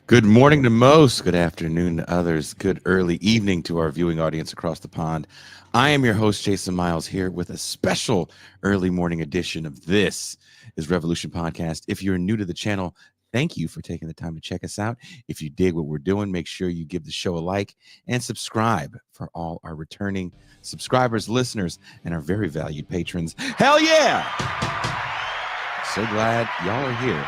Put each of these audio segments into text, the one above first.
Good morning to most, good afternoon to others, good early evening to our viewing audience across the pond. I am your host, Jason Miles, here with a special early morning edition of This is Revolution Podcast. If you're new to the channel, thank you for taking the time to check us out. If you dig what we're doing, make sure you give the show a like and subscribe for all our returning subscribers, listeners, and our very valued patrons. Hell yeah! So glad y'all are here.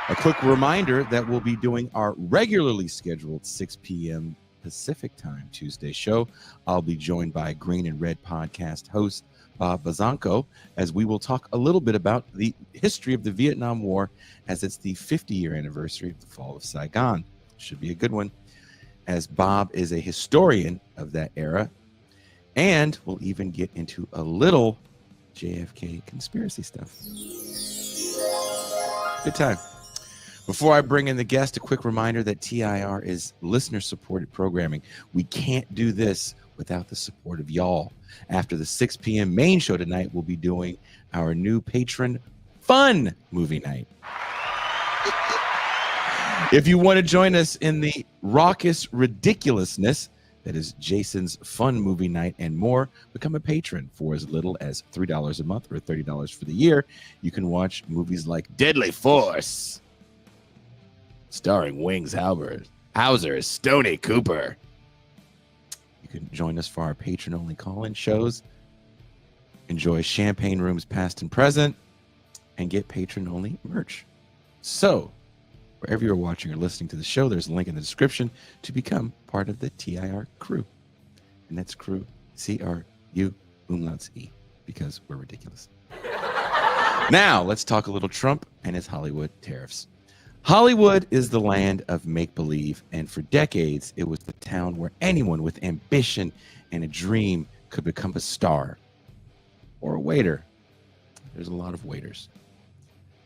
A quick reminder that we'll be doing our regularly scheduled 6 p.m. Pacific Time Tuesday show. I'll be joined by Green and Red podcast host Bob Bazanko as we will talk a little bit about the history of the Vietnam War as it's the 50-year anniversary of the fall of Saigon. Should be a good one, as Bob is a historian of that era, and we'll even get into a little JFK conspiracy stuff. Good time. Before I bring in the guest, a quick reminder that TIR is listener-supported programming. We can't do this without the support of y'all. After the 6 p.m. main show tonight, we'll be doing our new patron fun movie night. If you want to join us in the raucous ridiculousness that is Jason's fun movie night and more, become a patron for as little as $3 a month or $30 for the year. You can watch movies like Deadly Force, starring Wings Hauser as Stoney Cooper. You can join us for our patron-only call-in shows, enjoy champagne rooms past and present, and get patron-only merch. So, wherever you're watching or listening to the show, there's a link in the description to become part of the TIR crew. And that's crew, C-R-U, umlauts E, because we're ridiculous. Now, let's talk a little Trump and his Hollywood tariffs. Hollywood is the land of make-believe, and for decades, it was the town where anyone with ambition and a dream could become a star or a waiter. There's a lot of waiters.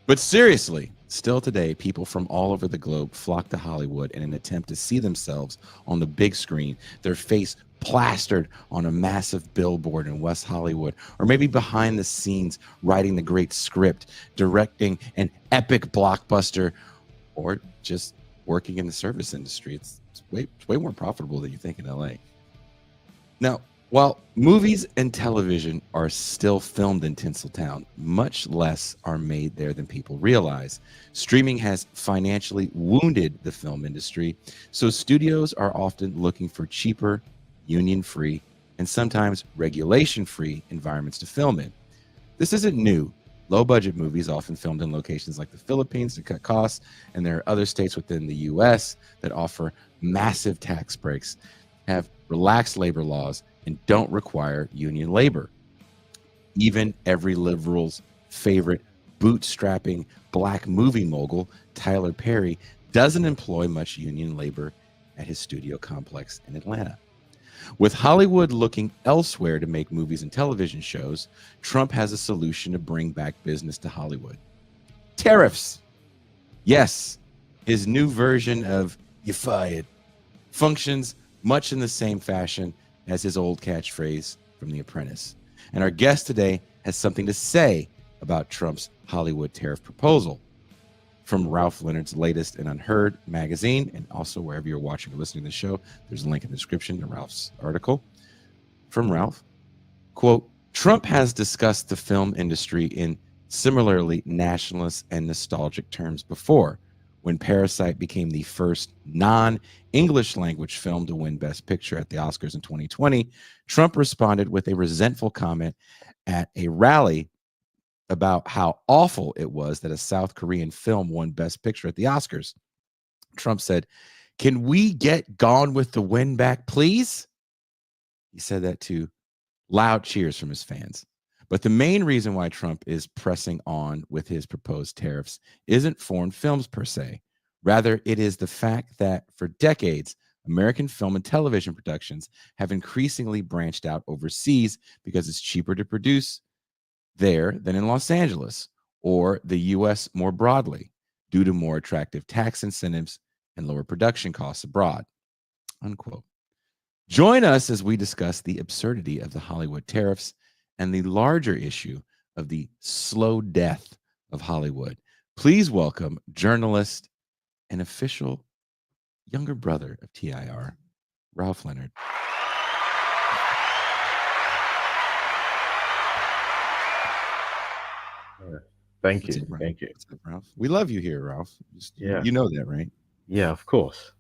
But seriously, still today, people from all over the globe flock to Hollywood in an attempt to see themselves on the big screen, their face plastered on a massive billboard in West Hollywood, or maybe behind the scenes writing the great script, directing an epic blockbuster, or just working in the service industry. It's way more profitable than you think in LA. Now, while movies and television are still filmed in Tinseltown, much less are made there than people realize. Streaming has financially wounded the film industry, so studios are often looking for cheaper, union-free, and sometimes regulation-free environments to film in. This isn't new. Low-budget movies, often filmed in locations like the Philippines to cut costs, and there are other states within the U.S. that offer massive tax breaks, have relaxed labor laws, and don't require union labor. Even every liberal's favorite bootstrapping black movie mogul, Tyler Perry, doesn't employ much union labor at his studio complex in Atlanta. With Hollywood looking elsewhere to make movies and television shows, Trump has a solution to bring back business to Hollywood. Tariffs. Yes, his new version of "you fired" functions much in the same fashion as his old catchphrase from The Apprentice. And our guest today has something to say about Trump's Hollywood tariff proposal. From Ralph Leonard's latest and Unheard magazine, and also wherever you're watching or listening to the show, there's a link in the description to Ralph's article. From Ralph, quote, Trump has discussed the film industry in similarly nationalist and nostalgic terms before. When Parasite became the first non-English language film to win Best Picture at the Oscars in 2020, Trump responded with a resentful comment at a rally about how awful it was that a South Korean film won Best Picture at the Oscars. Trump said, "Can we get Gone with the Wind back, please?" He said that to loud cheers from his fans. But the main reason why Trump is pressing on with his proposed tariffs isn't foreign films per se. Rather, it is the fact that for decades, American film and television productions have increasingly branched out overseas because it's cheaper to produce there than in Los Angeles or the US more broadly, due to more attractive tax incentives and lower production costs abroad, unquote. Join us as we discuss the absurdity of the Hollywood tariffs and the larger issue of the slow death of Hollywood. Please welcome journalist and official younger brother of TIR, Ralph Leonard. Yeah. Thank What's you. up, Ralph? Thank you. What's up, Ralph? We love you here, Ralph. Just, Yeah. you know that, right? Yeah, of course.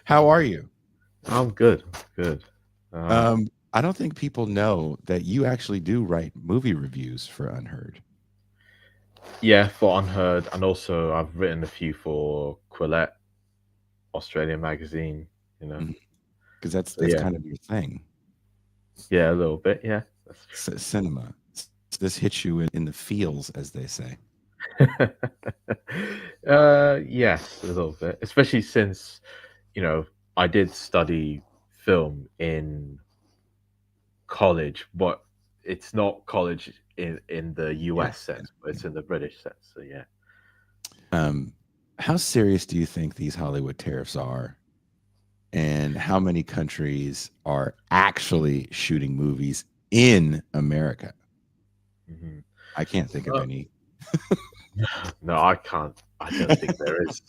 How are you? I'm good. Good. Um, I don't think people know that you actually do write movie reviews for Unheard. yeah, for Unheard, and also I've written a few for Quillette, Australian magazine. You know, Because so that's yeah, kind of your thing. yeah, a little bit. Yeah, that's Cinema. This hits you in the feels, as they say. true. Yes, a little bit, especially since you know I did study film in college, but it's not college in the Yeah, US yeah, sense, but yeah. it's in the British sense. So yeah. How serious do you think these Hollywood tariffs are? And how many countries are actually shooting movies in America? hmm I can't think of any. No, I can't. I don't think there is.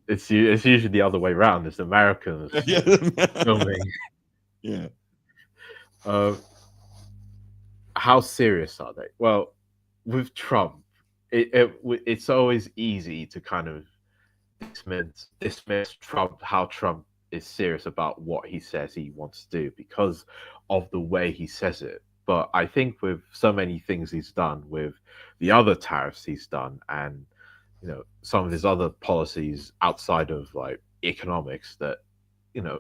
It's usually the other way around. It's Americans Yeah. filming. Yeah. Uh, how serious are they? Well, with Trump, it's always easy to kind of dismiss Trump, how Trump is serious about what he says he wants to do because of the way he says it. But I think with so many things he's done, with the other tariffs he's done, and some of his other policies outside of like economics, that you know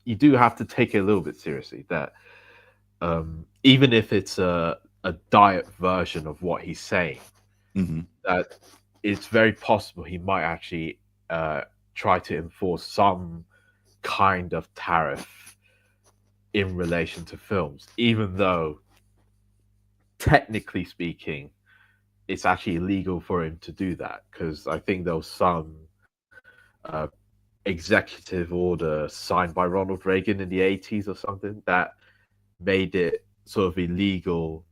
you do have to take it a little bit seriously. That even if it's a diet version of what he's saying, Hmm. that it's very possible he might actually uh, try to enforce some kind of tariff in relation to films, even though technically speaking, it's actually illegal for him to do that. Because I think there was some uh, executive order signed by Ronald Reagan in the 80s or something that made it sort of illegal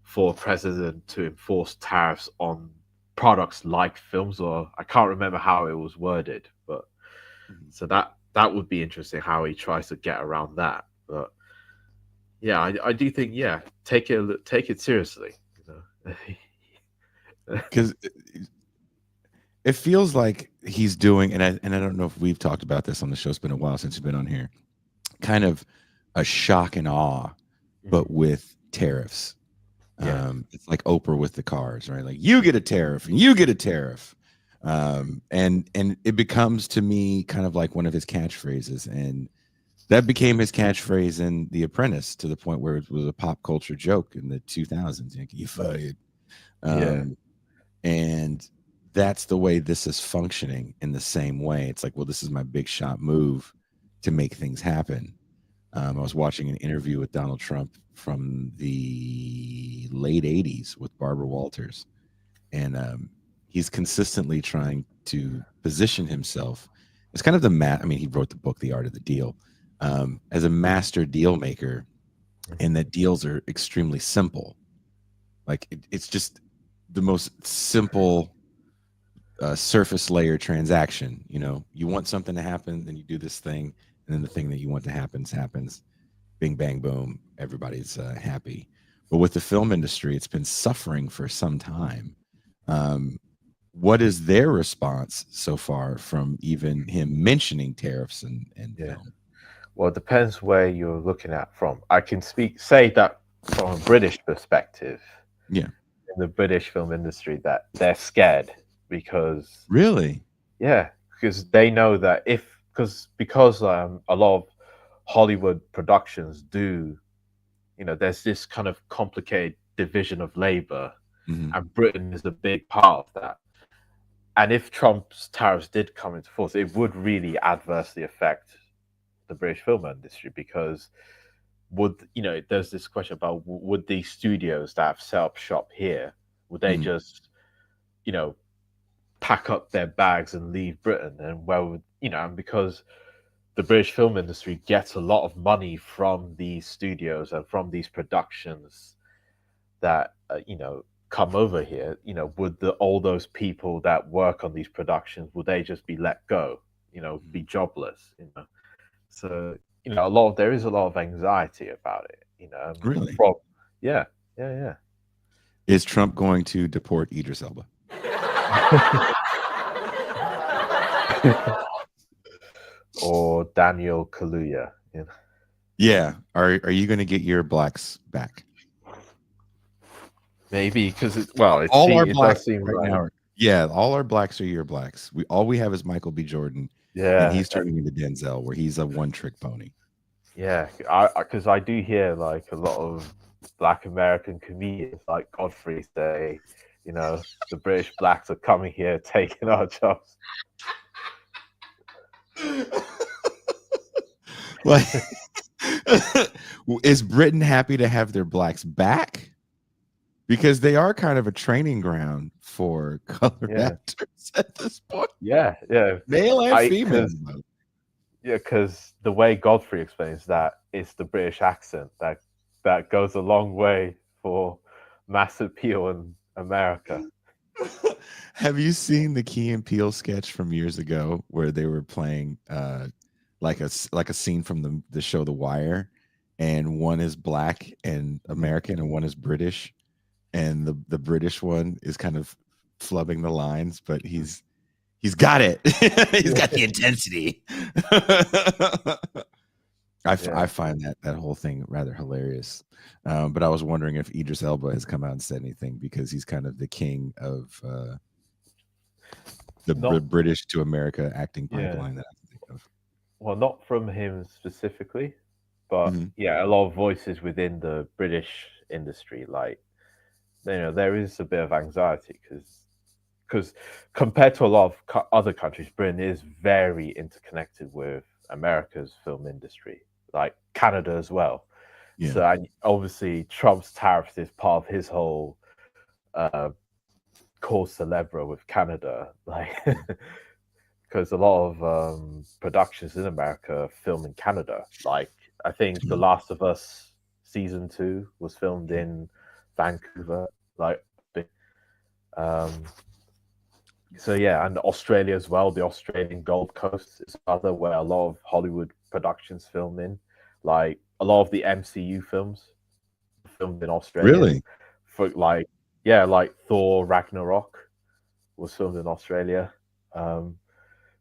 for a president to enforce tariffs on products like films, or I can't remember how it was worded, but so that would be interesting how he tries to get around that. But yeah, I do think take it seriously. Because it feels like he's doing, and I don't know if we've talked about this on the show. It's been a while since he's been on here. Kind of a shock and awe, but Mhm. with tariffs. Yeah, It's like Oprah with the cars, right? Like you get a tariff and you get a tariff. And it becomes to me kind of like one of his catchphrases. And that became his catchphrase in The Apprentice to the point where it was a pop culture joke in the 2000s. Like, you fired. yeah, Um, and that's the way this is functioning in the same way. It's like, well, this is my big shot move to make things happen. I was watching an interview with Donald Trump from the late 80s with Barbara Walters. And he's consistently trying to position himself as kind of I mean, he wrote the book, The Art of the Deal, as a master deal maker, and Mhm. that deals are extremely simple. Like it's just the most simple surface layer transaction. You want something to happen, then you do this thing, and then the thing that you want to happens. Bing, bang, boom. Everybody's happy. But with the film industry, it's been suffering for some time. Um, what is their response so far from even him mentioning tariffs and yeah. film? Well, it depends where you're looking at from. I can say that from a British perspective, Yeah, in the British film industry, that they're scared because really. yeah, because they know that if because a lot of Hollywood productions do, there's this kind of complicated division of labor, Hmm. and Britain is a big part of that. And if Trump's tariffs did come into force, it would really adversely affect the British film industry because there's this question about would these studios that have set up shop here, would they Hmm. just, you know, pack up their bags and leave Britain? And where would, and because the British film industry gets a lot of money from these studios and from these productions that come over here, you know, would all those people that work on these productions, would they just be let go, you know, be jobless, you know? So, you know, there is a lot of anxiety about it, you know. Really? Yeah, yeah, Is Trump going to deport Idris Elba? yeah. Or Daniel Kaluuya, you know? Yeah. Are you going to get your blacks back? Maybe because it Blacks does seem right like, now. Yeah, all our blacks are your blacks. We have is Michael B. Jordan, and yeah, he's turning into Denzel, where he's a one-trick pony. yeah. Because I do hear like a lot of Black American comedians like Godfrey say, you know, the British blacks are coming here taking our jobs. Like, is Britain happy to have their blacks back? Because they are kind of a training ground for colored Yeah, actors at this point, yeah, yeah. male and female. Because the way Godfrey explains that, it's the British accent that goes a long way for mass appeal in America. Have you seen the Key and Peele sketch from years ago where they were playing like a scene from the show The Wire, and one is black and American and one is British, and the British one is kind of flubbing the lines, but he's got it. He's got the intensity. I find that whole thing rather hilarious. But I was wondering if Idris Elba has come out and said anything, because he's kind of the king of the British to America acting pipeline that I can think of. Well, not from him specifically, but yeah, a lot of voices within the British industry, like, you know, there is a bit of anxiety because compared to a lot of other countries, Britain is very interconnected with America's film industry, like Canada as well. Yeah. So, and obviously Trump's tariffs is part of his whole cause célèbre with Canada, like, because a lot of productions in America film in Canada. Like, I think The Last of Us season 2 was filmed in Vancouver, like, so yeah, and Australia as well. The Australian Gold Coast is other where a lot of Hollywood productions film in. Like, a lot of the MCU films filmed in Australia. Really? For like, yeah, like Thor Ragnarok was filmed in Australia,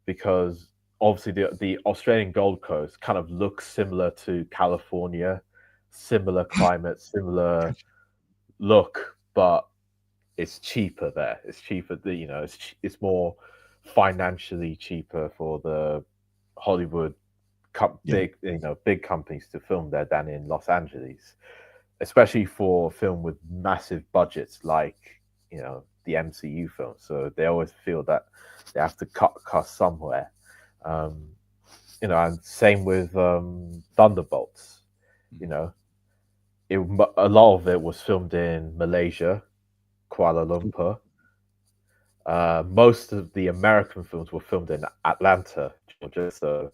because obviously the Australian Gold Coast kind of looks similar to California, similar climate, similar look, but it's cheaper there. It's cheaper. You know, it's more financially cheaper for the Hollywood big companies to film there than in Los Angeles, especially for film with massive budgets like, you know, the MCU film. So they always feel that they have to cut costs somewhere. You know, and same with Thunderbolts. You know, a lot of it was filmed in Malaysia, Kuala Lumpur. Most of the American films were filmed in Atlanta, Georgia, so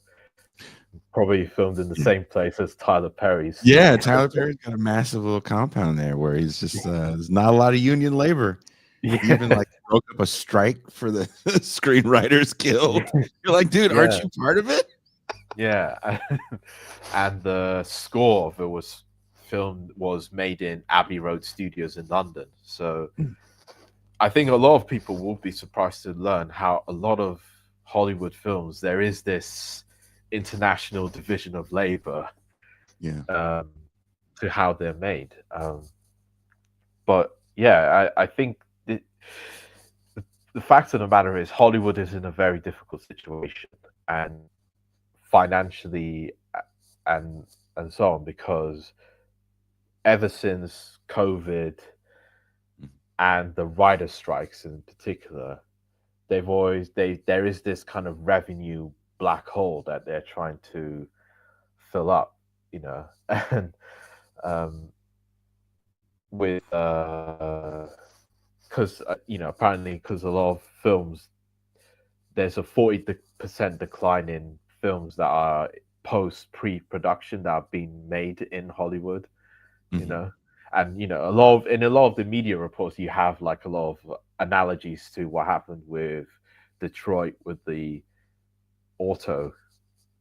probably filmed in the same place as Tyler Perry's. Yeah, Tyler Perry's got a massive little compound there where he's just there's not a lot of union labor. Yeah. Even like broke up a strike for the Screenwriters Guild. You're like, dude, aren't you part of it? Yeah. And the score of it was made in Abbey Road Studios in London. So I think a lot of people will be surprised to learn how a lot of Hollywood films, there is this international division of labor, to how they're made. But yeah, I think the fact of the matter is Hollywood is in a very difficult situation, and financially and so on, because ever since COVID and the writer strikes in particular, there is this kind of revenue black hole that they're trying to fill up, you know. And with because you know, apparently because a lot of films, there's a 40% decline in films that are pre-production that are being made in Hollywood, you know. And in a lot of the media reports, you have like a lot of analogies to what happened with Detroit with the auto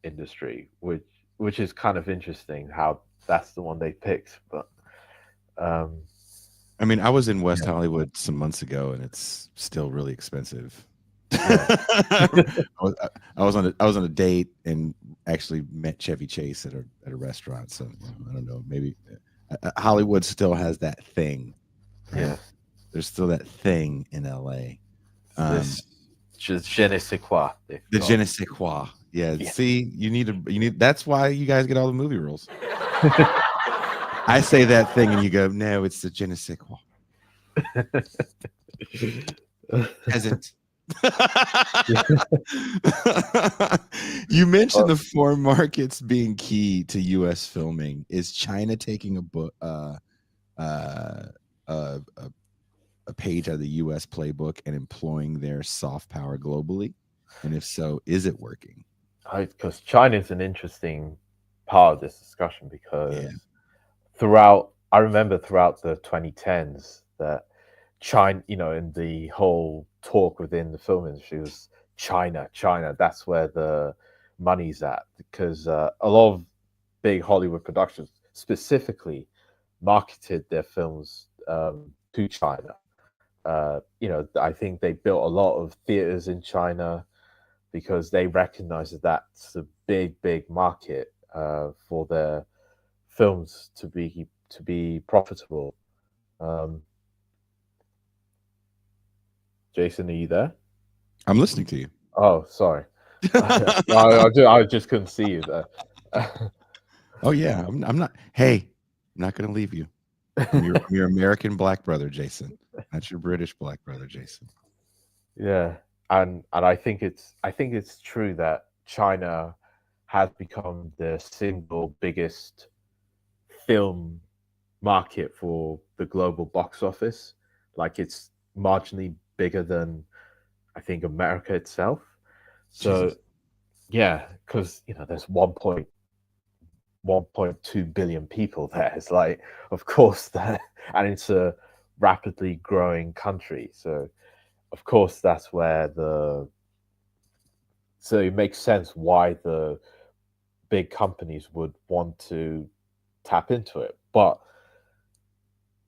industry, which is kind of interesting how that's the one they picked. But um, I mean, I was in West yeah, Hollywood some months ago, and it's still really expensive. yeah, I was on a date and actually met Chevy Chase at a restaurant. So I don't know, maybe Hollywood still has that thing, right? yeah. There's still that thing in LA. Um, This just je ne sais quoi they've the je got. ne sais quoi. Yeah. Yeah. See, you need. That's why you guys get all the movie roles. I say that thing, and you go, no, it's the je ne sais quoi. Peasant. You mentioned Oh, the foreign markets being key to U.S. filming. Is China taking uh, a, a page out of the U.S. playbook and employing their soft power globally? And if so, is it working? because China is an interesting part of this discussion Yeah. because I remember throughout the 2010s that China, in the whole talk within the film industry was China, China. That's where the money's at because a lot of big Hollywood productions specifically marketed their films to China. I think they built a lot of theaters in China because they recognize that that's a big, big market for their films to be profitable. Um, Jason, are you there? I'm listening to you. Oh, sorry. I just couldn't see you there. Oh yeah, I'm not. Hey, I'm not going to leave you. I'm your American black brother, Jason. Not your British black brother, Jason. Yeah, and I think it's true that China has become the single biggest film market for the global box office. Like it's marginally bigger than I think America itself. So Jesus. yeah, because there's 1.2 billion people there. It's like, of course that, and it's a rapidly growing country. So of course that's where so it makes sense why the big companies would want to tap into it. But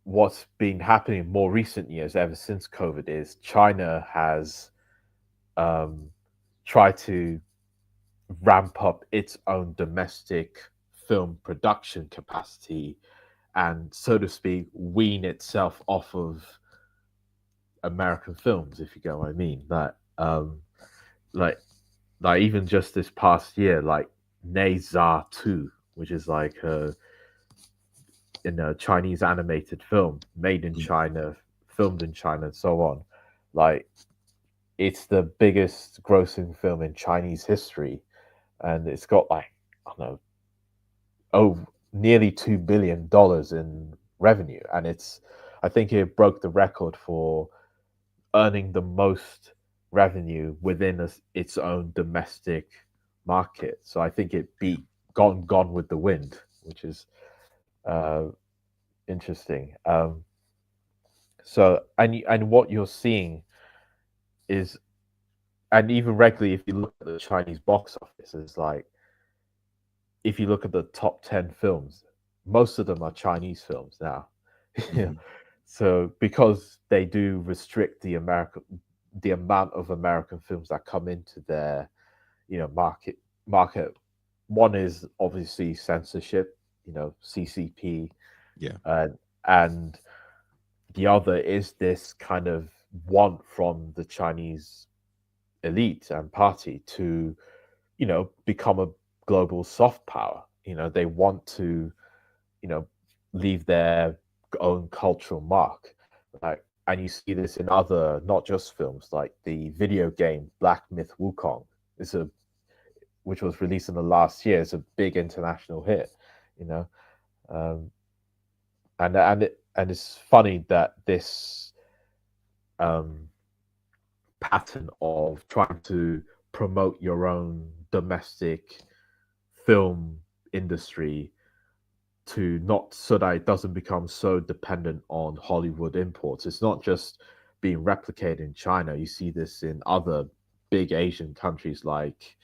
what's been happening more recent years, ever since COVID, is China has um, tried to ramp up its own domestic film production capacity and, so to speak, wean itself off of American films, if you get what I mean. Like, like even just this past year, like Ne Zha 2, which is like in a Chinese animated film made in Yeah. China, filmed in China, and so on. Like it's the biggest grossing film in Chinese history, and it's got like I don't know, oh, nearly $2 billion in revenue, and I think it broke the record for earning the most revenue within its own domestic market. So I think it beat Gone with the Wind, which is uh, interesting. And what you're seeing is, and even regularly, if you look at the Chinese box office, is like if you look at the top 10 films, most of them are Chinese films now. Mhm. So because they do restrict the amount of American films that come into their market. One is obviously censorship, CCP, Yeah. and the other is this kind of want from the Chinese elite and party to, become a global soft power. They want to, you know, leave their own cultural mark. Like, and you see this in other, not just films, like the video game Black Myth Wukong is which was released in the last year. It's a big international hit, you know. Um, and it's funny that this um, pattern of trying to promote your own domestic film industry to not so that it doesn't become so dependent on Hollywood imports. It's not just being replicated in China. You see this in other big Asian countries like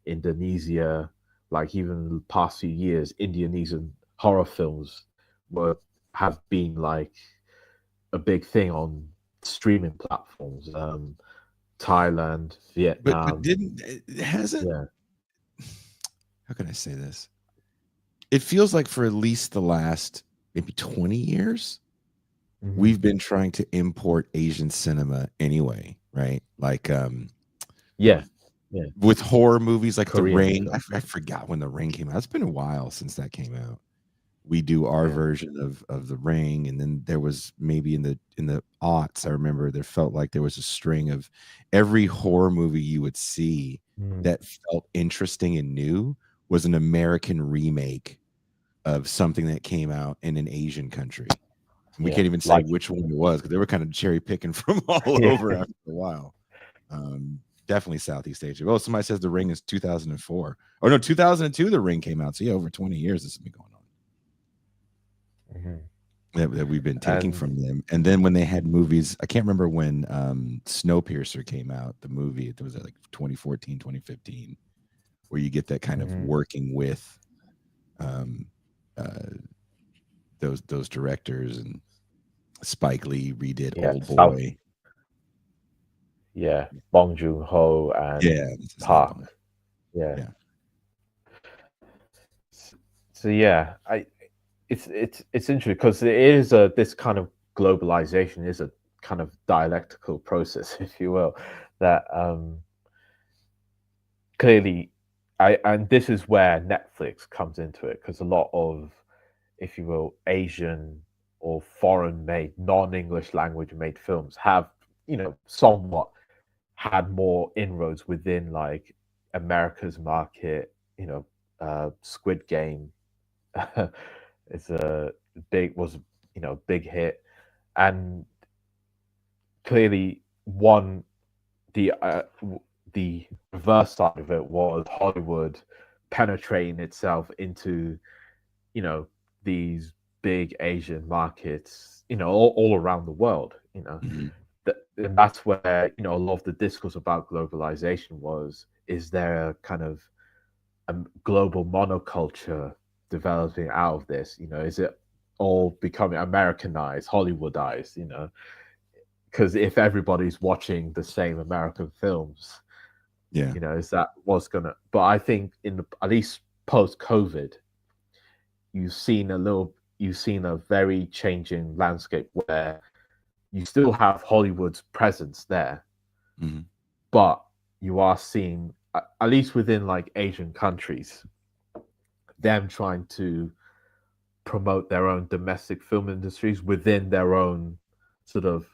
Indonesia, like even the past few years, Indonesian horror films were have been like a big thing on streaming platforms. Thailand, But Vietnam, didn't it hasn't yeah. how can I say this? It feels like for at least the last maybe 20 years, Hmm. we've been trying to import Asian cinema anyway, right? Like Yeah, yeah, with horror movies like The Korean Ring. film. I forgot when The Ring came out. It's been a while since that came out. We do our Yeah. version of The Ring, and then there was maybe in the aughts, I remember there felt like there was a string of every horror movie you would see Mm. that felt interesting and new was an American remake of something that came out in an Asian country. And we Yeah, can't even say like which one it was because they were kind of cherry picking from all yeah. over after a while. Definitely Southeast Asia. Well, somebody says The Ring is 2004. Oh no, 2002 The Ring came out. So yeah, over 20 years this has been going on. Mhm. That we've been taking And from them. And then when they had movies, I can't remember when Snowpiercer came out, the movie, it was like 2014, 2015, where you get that kind of mhm. working with um, uh, those directors, and Spike Lee redid Yeah, Old South, Boy. yeah, Bong Joon-ho and Yeah, that's his name. Bong. Park. Yeah. Yeah. S- So yeah, I it's interesting because it is a this kind of globalization is a kind of dialectical process, if you will, that clearly I and this is where Netflix comes into it because a lot of, if you will, Asian or foreign made, non-English language made films have, somewhat had more inroads within like America's market. Squid Game is a big was big hit, and clearly one the reverse side of it was Hollywood penetrating itself into these big Asian markets, all around the world. Mhm. And that's where a lot of the discourse about globalization was: is there a kind of a global monoculture developing out of this? Is it all becoming Americanized, Hollywoodized? Because if everybody's watching the same American films, Yeah. is that what's gonna? But I think at least post COVID, you've seen a very changing landscape where you still have Hollywood's presence there, Mhm. but you are seeing, at least within like Asian countries, them trying to promote their own domestic film industries within their own sort of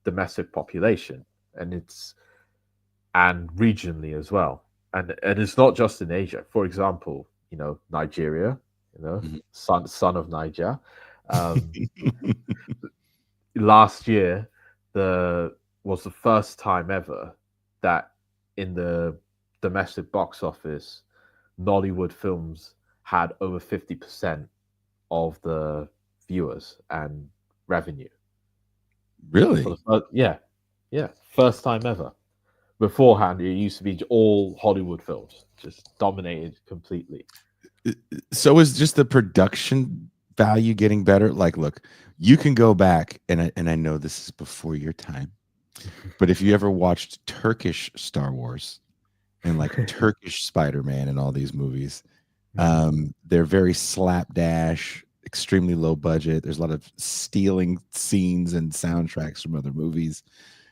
domestic population, and regionally as well. And it's not just in Asia. For example, Nigeria, Mhm. son of Niger. Um, Last year, the was the first time ever that in the domestic box office, Nollywood films had over 50% of the viewers and revenue for the Really? first, yeah, first time ever. Beforehand, it used to be all Hollywood films, just dominated completely. So is just the production value getting better? Like, look, you can go back, and I know this is before your time, but if you ever watched Turkish Star Wars and like Turkish Spider-Man and all these movies, Mhm. they're very slapdash, extremely low budget. There's a lot of stealing scenes and soundtracks from other movies.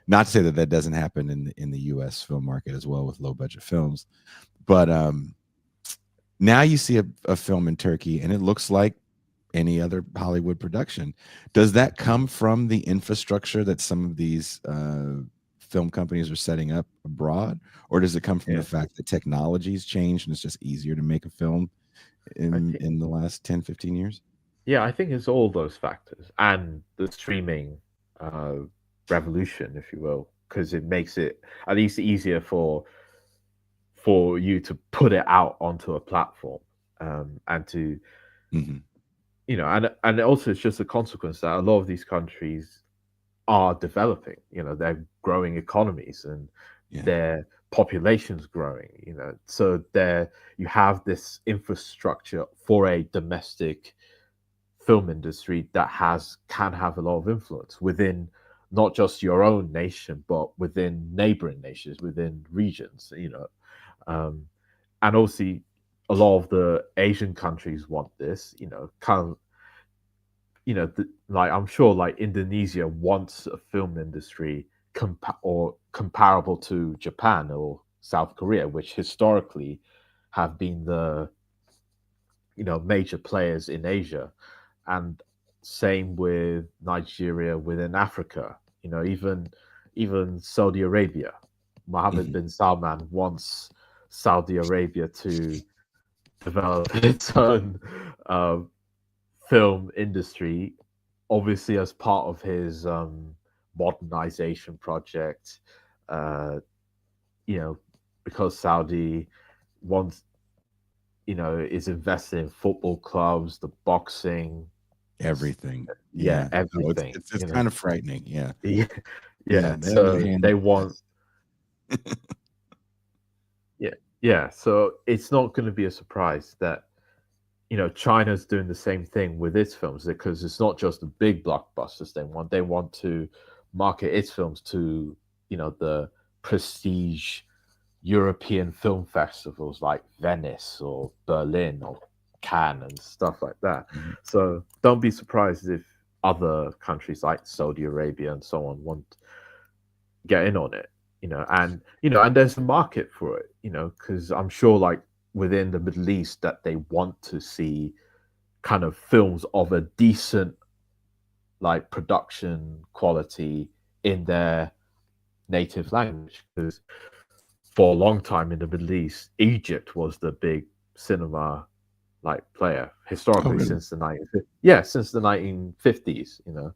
Not to say that that doesn't happen in the U.S. film market as well with low budget films, but now you see a film in Turkey and it looks like any other Hollywood production. Does that come from the infrastructure that some of these film companies are setting up abroad, or does it come from the Yeah, fact that technology's changed and it's just easier to make a film I in think. in the last 10, 15 years? Yeah, I think it's all those factors and the streaming uh, revolution, if you will, because it makes it at least easier for you to put it out onto a platform, and to Mhm. and also it's just a consequence that a lot of these countries are developing. They're growing economies and Yeah. their population's growing. So there you have this infrastructure for a domestic film industry that can have a lot of influence within not just your own nation, but within neighboring nations, within regions. Um, and also a lot of the Asian countries want this. Kind of, like I'm sure like Indonesia wants a film industry comparable to Japan or South Korea, which historically have been the major players in Asia, and same with Nigeria within Africa. Even Saudi Arabia. Mohammed Mhm. bin Salman wants Saudi Arabia to develop its own uh, film industry, obviously as part of his modernization project. Uh, you know, because Saudi wants, is invested in football clubs, the boxing, Everything. yeah, Yeah. No, it's everything. it's it's kind of frightening. Yeah. Yeah, Yeah. yeah. They're So they handling want, this. yeah, yeah. So it's not going to be a surprise that China's doing the same thing with its films, because it's not just the big blockbusters they want. They want to market its films to the prestige European film festivals like Venice or Berlin or Cannes and stuff like that. Mhm. So don't be surprised if other countries like Saudi Arabia and so on want get in on it. And there's a market for it. Because I'm sure like within the Middle East that they want to see kind of films of a decent like production quality in their native language. Because for a long time in the Middle East, Egypt was the big cinema like player Oh, historically really? since the 1950s. Yeah, since the 1950s. Mhm.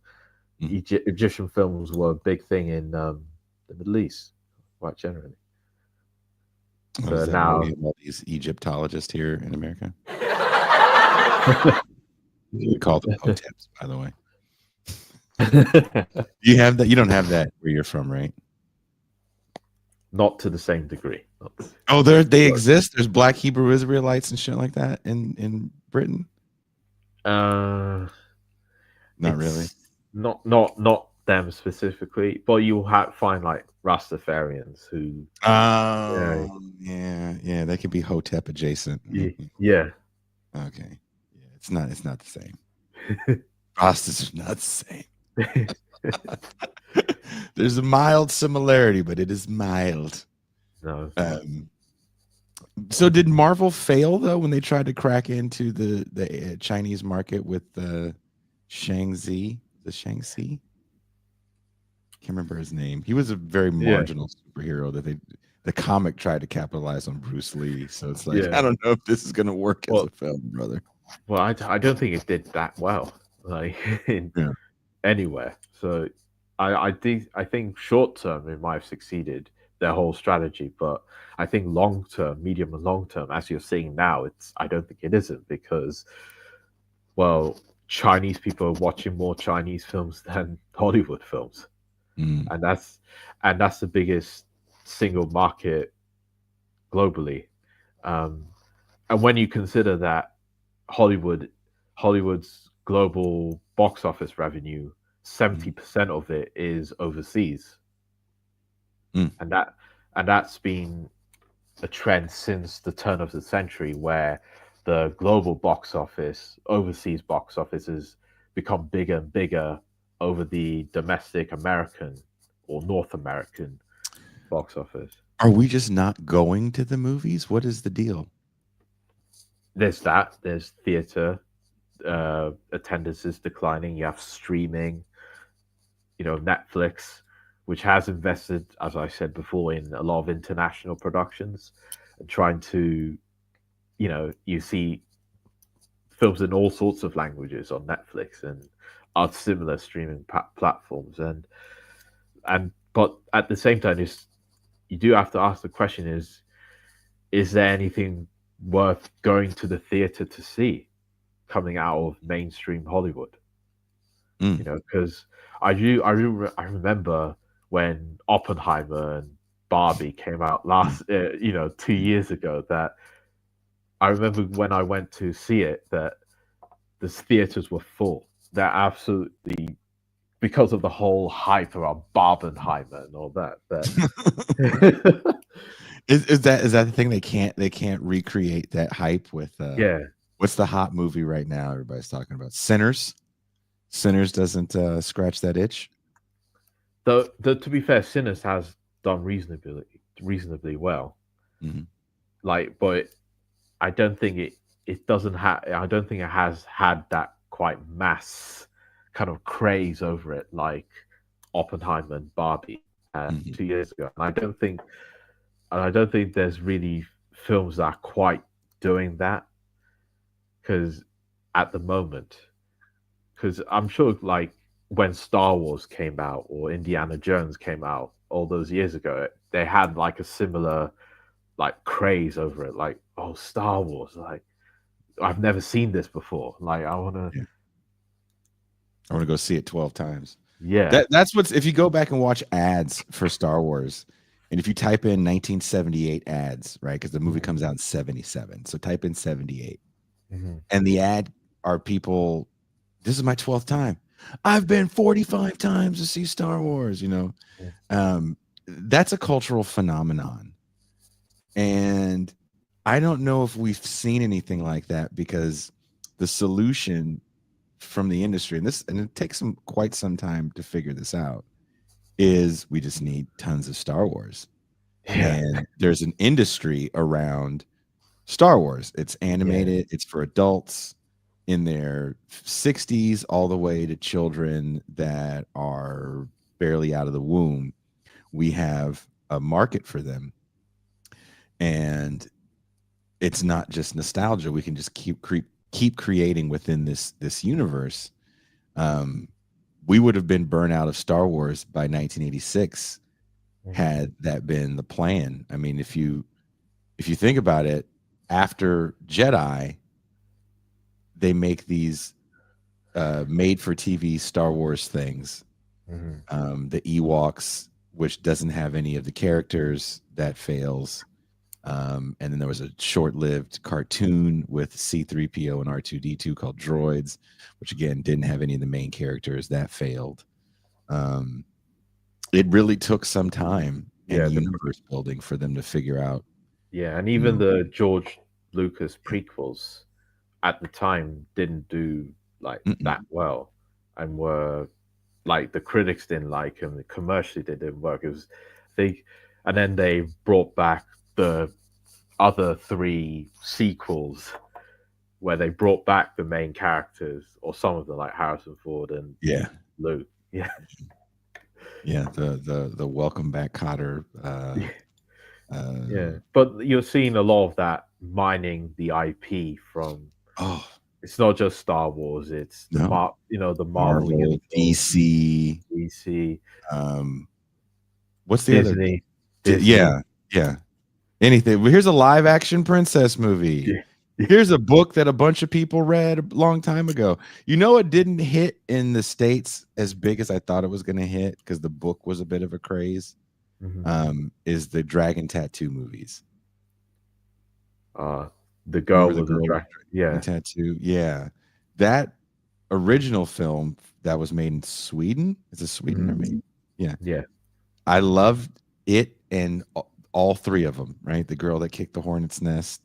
Egyptian films were a big thing in the Middle East, quite generally. Oh, is So that why we now, have all these Egyptologists here in America? We call them hoteps, by the way. You have that? You don't have that where you're from, right? not to the same degree. Not to- Oh, they but, exist. There's Black Hebrew Israelites and shit like that in Britain. uh, Not really. it's not them specifically, but you'll find like Rastafarians who, yeah, Oh, yeah, yeah. They could be hotep adjacent. yeah. Okay. Yeah, it's not the same. Rastas is not the same. There's a mild similarity, but it is mild. No, Um, so did Marvel fail though when they tried to crack into the Chinese market with the Shang-Chi? The Shang-Chi? Can't remember his name. He was a very yeah, marginal superhero that the comic tried to capitalize on Bruce Lee. So it's like yeah. I don't know if this is gonna work as Well, a film, brother. I don't think it did that well, like in Yeah. anywhere. So I think short term it might have succeeded their whole strategy, but I think long term, medium and long term, as you're seeing now, I don't think it isn't, because well, Chinese people are watching more Chinese films than Hollywood films, Mm, and that's the biggest single market globally. Um, and when you consider that Hollywood Hollywood's global box office revenue, mm, 70% of it is overseas, mm. and that's been a trend since the turn of the century, where the global box office, overseas box office, has become bigger and bigger over the domestic American or North American box office. Are we just not going to the movies? What is the deal? There's that. There's theater. Attendance is declining. You have streaming. Netflix, which has invested, as I said before, in a lot of international productions and trying to, you see films in all sorts of languages on Netflix and other similar streaming platforms, but at the same time, you do have to ask the question: is there anything worth going to the theater to see? coming out of mainstream Hollywood. Mm. You know, because I remember when Oppenheimer and Barbie came out Mm. 2 years ago. That I remember when I went to see it, that the theaters were full. They're absolutely, because of the whole hype around Barbenheimer and all that. That Is that the thing, they can't recreate that hype with yeah, what's the hot movie right now everybody's talking about? Sinners. Sinners doesn't scratch that itch. the to be fair, Sinners has done reasonably well. Mhm. Like, but I don't think it doesn't have. I don't think it has had that quite mass kind of craze over it like Oppenheimer and Barbie had Mhm. 2 years ago. And I don't think there's really films that are quite doing that, because at the moment, because I'm sure like when Star Wars came out or Indiana Jones came out all those years ago, they had like a similar like craze over it. Like, oh, Star Wars, like I've never seen this before. Like, I want to, Yeah. I want to go see it 12 times. yeah, That's what's, if you go back and watch ads for Star Wars, and if you type in 1978 ads, right? Because the movie Mhm, comes out in 77. So type in 78. mhm, And the ad are people, this is my 12th time. I've been 45 times to see Star Wars, you know. mhm, That's a cultural phenomenon. And I don't know if we've seen anything like that, because the solution from the industry, and it takes quite some time to figure this out, is we just need tons of Star Wars. yeah, And there's an industry around Star Wars. It's yeah, animated, it's for adults in their 60s all the way to children that are barely out of the womb. We have a market for them. And it's not just nostalgia. We can just keep creating within this universe. Um, we would have been burnt out of Star Wars by 1986 mhm, had that been the plan. I mean, if you think about it, after Jedi, they make these made for TV Star Wars things. mhm, The Ewoks, which doesn't have any of the characters, that fails. And then there was a short-lived cartoon with C3PO and R2D2 called Droids, which again didn't have any of the main characters, that failed. Um, it really took some time and yeah, universe building for them to figure out, yeah, and you even know, the George Lucas yeah, prequels at the time didn't do like mm-mm, that well, and were like the critics didn't like them, commercially they didn't work. It was they, and then they brought back the other three sequels where they brought back the main characters or some of them, like Harrison Ford and yeah, Luke. Yeah, yeah, the Welcome Back Cotter. yeah. Uh, But you're seeing a lot of that mining the IP from. oh It's not just Star Wars. It's no, the Marvel Marvel, universe, DC. DC, Um, what's the other? Disney, Disney. Yeah, yeah. Anything. Well, here's a live action princess movie. Yeah. Here's a book that a bunch of people read a long time ago. You know, it didn't hit in the States as big as I thought it was going to hit, because the book was a bit of a craze. Mhm. Is the Dragon Tattoo movies. Uh, the girl Remember the with the girl with dragon. the dragon Yeah. tattoo? Yeah. That original film that was made in Sweden. Is it Sweden or Mhm. maybe? Yeah. Yeah. I loved it, and all three of them, right? The girl that kicked the hornet's nest.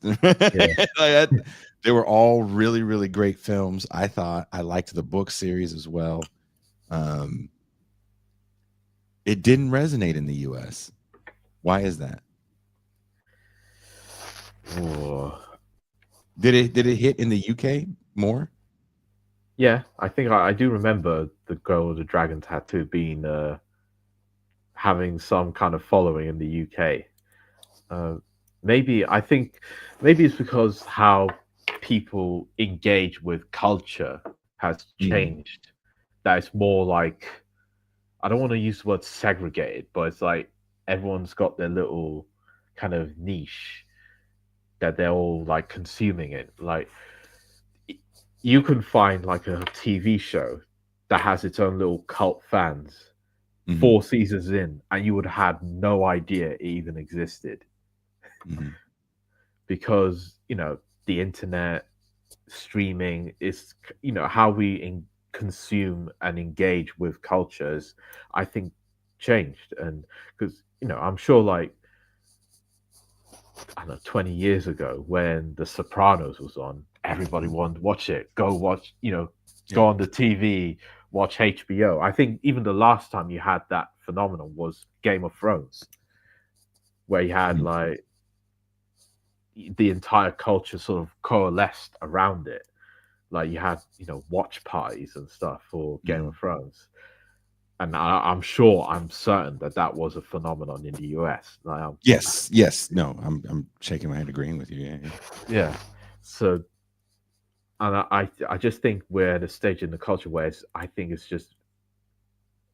Yeah. They were all really, really great films. I thought I liked the book series as well. Um, it didn't resonate in the US. Why is that? Oh. Did it hit in the UK more? Yeah. I think I do remember the girl with the dragon tattoo being having some kind of following in the UK. Uh, maybe I think maybe it's because how people engage with culture has Mm, changed. That it's more like, I don't want to use the word segregated, but it's like everyone's got their little kind of niche that they're all like consuming it. Like you can find like a TV show that has its own little cult fans Hmm. 4 seasons in, and you would have no idea it even existed Hmm. because the internet, streaming is how we consume and engage with cultures. I think changed, and because I'm sure like I don't know 20 years ago when The Sopranos was on, everybody wanted to watch it. Go watch, Yeah. go on the TV, watch HBO. I think even the last time you had that phenomenon was Game of Thrones, where you had Mhm. like the entire culture sort of coalesced around it. Like you had, watch parties and stuff for Game of Mhm. Thrones. And I'm certain that that was a phenomenon in the US. Like, Yes, yes. No, I'm shaking my head agreeing with you. Yeah, yeah. yeah. So, and I just think we're at a stage in the culture where I think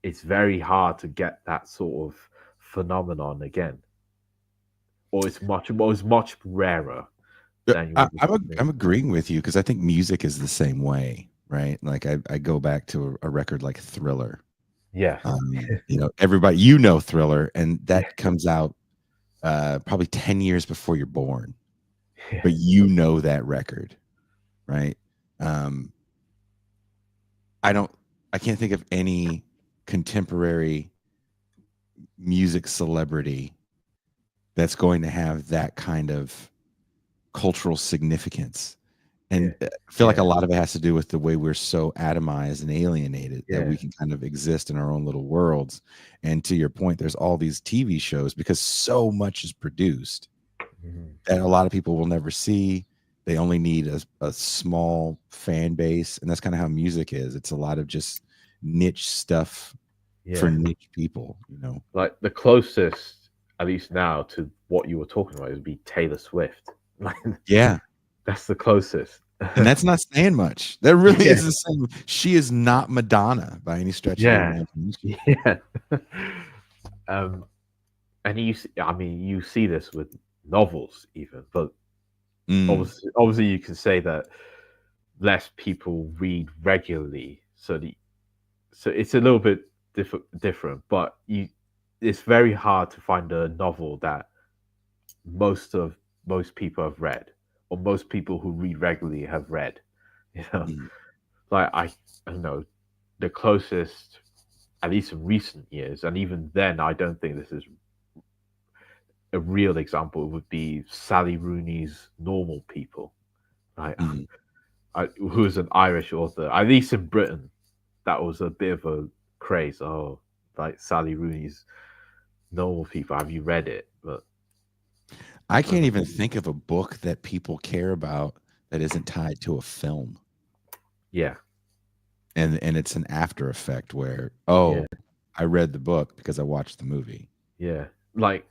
it's very hard to get that sort of phenomenon again, or it's much rarer than you would think. I'm agreeing with you because I think music is the same way, right? Like I go back to a record like Thriller. Yes. Everybody, Thriller, and that comes out probably 10 years before you're born, Yeah. but that record, right? Um, I can't think of any contemporary music celebrity that's going to have that kind of cultural significance. And I feel like a Yeah. lot of it has to do with the way we're so atomized and alienated that Yeah. we can kind of exist in our own little worlds. And to your point, there's all these TV shows because so much is produced Mhm. that a lot of people will never see. They only need a small fan base. And that's kind of how music is. It's a lot of just niche stuff for Yeah. niche people. Like the closest, at least now, to what you were talking about would be Taylor Swift. Like Yeah. that's the closest. And that's not saying much. That really Yeah. is the same. She is not Madonna by any stretch of the Yeah. imagination. Yeah. um, and you see this with novels even, but Mm, obviously you can say that less people read regularly, so it's a little bit different. But it's very hard to find a novel that most of most people have read, or most people who read regularly have read. You know, mm, like I don't know, the closest, at least in recent years, and even then, I don't think this is a real example. Would be Sally Rooney's Normal People, right? mm. Who's an Irish author, at least in Britain. That was a bit of a craze. Oh, like Sally Rooney's Normal People. Have you read it? But I uh, can't even think of a book that people care about that isn't tied to a film. yeah, And it's an after effect where, yeah, I read the book because I watched the movie. yeah. Like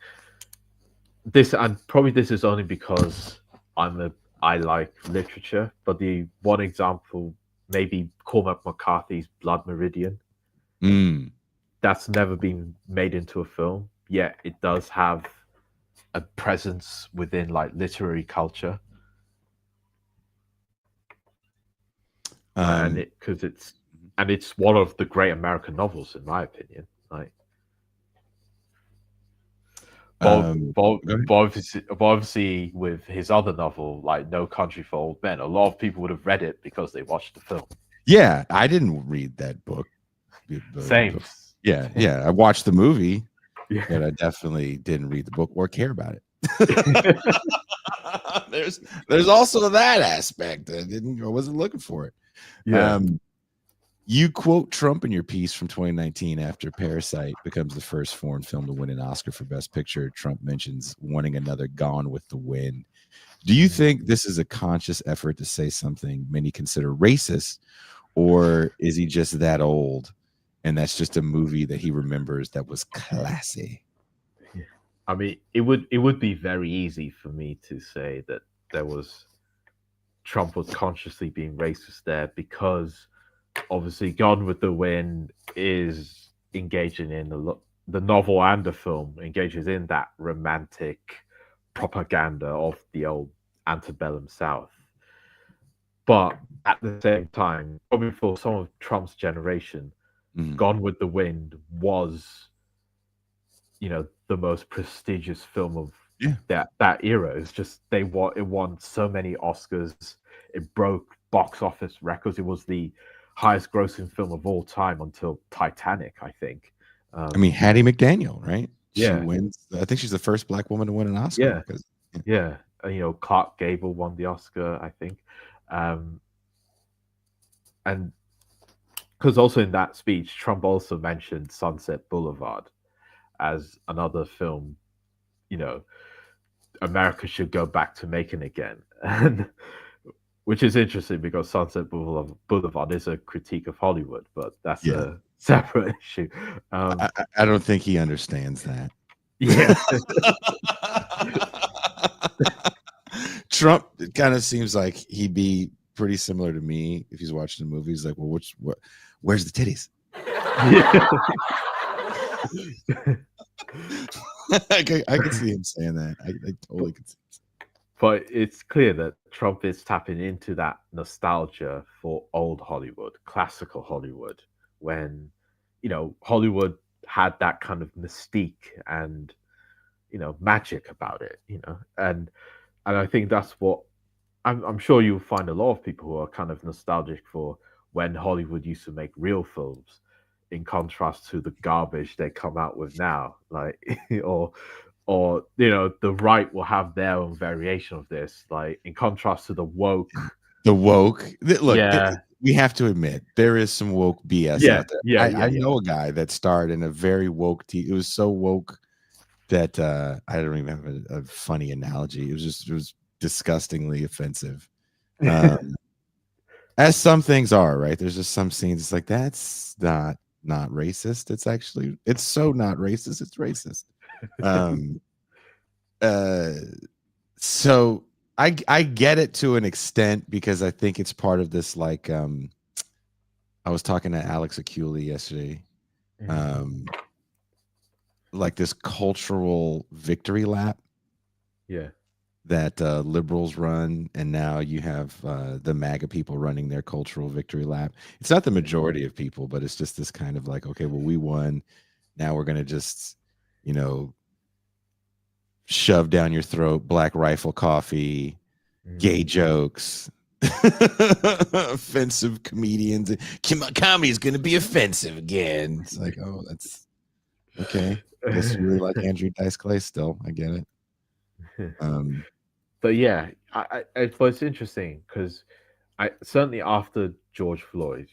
this, and probably this is only because I like literature. But the one example, maybe Cormac McCarthy's Blood Meridian. Mm. That's never been made into a film, yet it does have a presence within like literary culture, and Um, it's one of the great American novels, in my opinion. Like, but, but, go ahead. but obviously, with his other novel, like No Country for Old Men, a lot of people would have read it because they watched the film. Yeah, I didn't read that book. Same. Yeah, yeah. I watched the movie, Yeah. but I definitely didn't read the book or care about it. there's also that aspect. I wasn't looking for it. Yeah. You quote Trump in your piece from 2019 after Parasite becomes the first foreign film to win an Oscar for Best Picture. Trump mentions wanting another Gone with the Wind. Do you think this is a conscious effort to say something many consider racist, or is he just that old and that's just a movie that he remembers that was classy? I mean, it would be very easy for me to say that there was Trump was consciously being racist there because obviously Gone with the Wind is engaging in the novel and the film engages in that romantic propaganda of the old antebellum South. But at the same time, probably for some of Trump's generation, Mhm. Gone with the Wind was, the most prestigious film of Yeah. that era. It's just it won so many Oscars. It broke box office records. It was the highest grossing film of all time until Titanic, I think. I mean, Um, Hattie McDaniel, right? She yeah, wins. I think she's the first black woman to win an Oscar yeah, because yeah. Clark Gable won the Oscar, I think. Um, and because also in that speech, Trump also mentioned Sunset Boulevard as another film, you know, America should go back to making again. And which is interesting because Boulevard is a critique of Hollywood, but that's yeah, a separate issue. Um, I don't think he understands that. yeah, Trump kind of seems like he'd be pretty similar to me if he's watching the movies. Like, well, where's the titties? I could see him saying that. I totally could see. but it's clear that Trump is tapping into that nostalgia for old Hollywood, classical Hollywood, when Hollywood had that kind of mystique and magic about it, and I think that's what I'm sure you'll find a lot of people who are kind of nostalgic for when Hollywood used to make real films, in contrast to the garbage they come out with now. Like, or the right will have their own variation of this. Like, in contrast to the woke. The woke. Look, Yeah, we have to admit there is some woke BS yeah, out there. yeah, yeah, I yeah. know a guy that starred in a very woke. It was so woke that I don't even have a funny analogy. It was disgustingly offensive. As some things are, right? There's just some scenes. It's like that's not racist. It's so not racist. It's racist. Um, uh, so I get it to an extent because I think it's part of this. Like, I was talking to Alex Aculi yesterday. Um, like this cultural victory lap Yeah. that liberals run, and now you have the MAGA people running their cultural victory lap. It's not the majority of people, but it's just this kind of like, okay, well, we won. Now we're gonna just, you know, shove down your throat black rifle coffee, gay jokes, offensive comedians. Comedy is gonna be offensive again. It's like, oh, that's okay. I guess you really like Andrew Dice Clay still. I get it. But yeah, it's interesting because I certainly after George Floyd,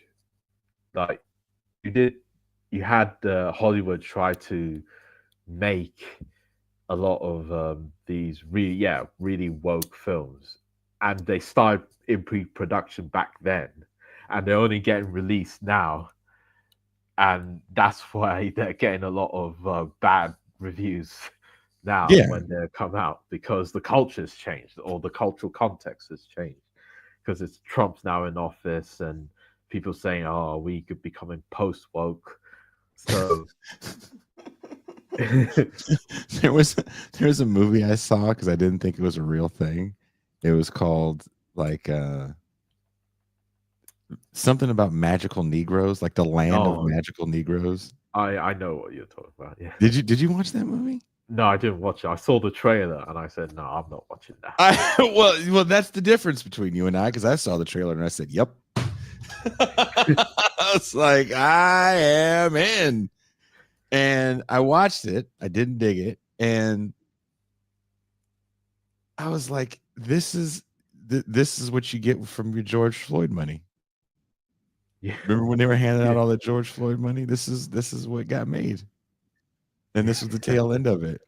like you did, you had Hollywood try to make a lot of these really woke films, and they started in pre-production back then, and they're only getting released now, and that's why they're getting a lot of bad reviews now Yeah. when they come out, because the culture's changed or the cultural context has changed, because it's Trump's now in office and people saying, "Oh, we could becoming post woke." So there was a movie I saw because I didn't think it was a real thing. It was called like something about magical Negroes, like the land of oh, magical Negroes. I know what you're talking about. Yeah. Did you watch that movie? No, I didn't watch it. I saw the trailer and I said, "No, I'm not watching that." Well, that's the difference between you and I, because I saw the trailer and I said, "Yep." It's like I am in, and I watched it. I didn't dig it, and I was like, "This is what you get from your George Floyd money." Yeah. Remember when they were handing out Yeah. all the George Floyd money? This is what got made, and this was the tail end of it.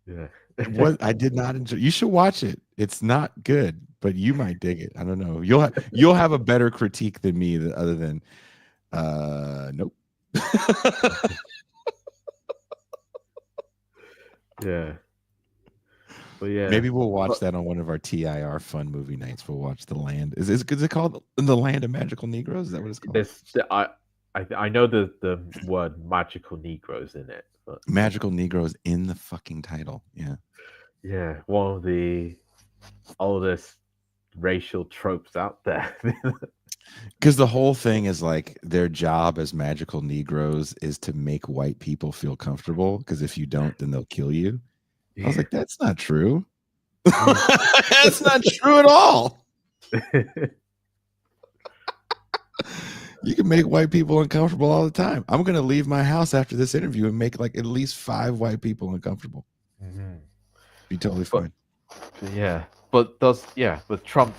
Yeah. What I did not enjoy. You should watch it. It's not good, but you might dig it. I don't know. You'll have a better critique than me, other than nope. Yeah. But yeah. Maybe we'll watch But that on one of our TIR fun movie nights. We'll watch The Land. Is it called The Land of Magical Negroes? Is that what it's called? I know the word magical Negroes in it, but Magical Negroes in the fucking title. Yeah. yeah, one of the oldest racial tropes out there. Because the whole thing is like their job as magical Negroes is to make white people feel comfortable. Because if you don't, then they'll kill you. I was like, that's not true. That's not true at all. You can make white people uncomfortable all the time. I'm going to leave my house after this interview and make like at least 5 white people uncomfortable. Be totally fine. But Trump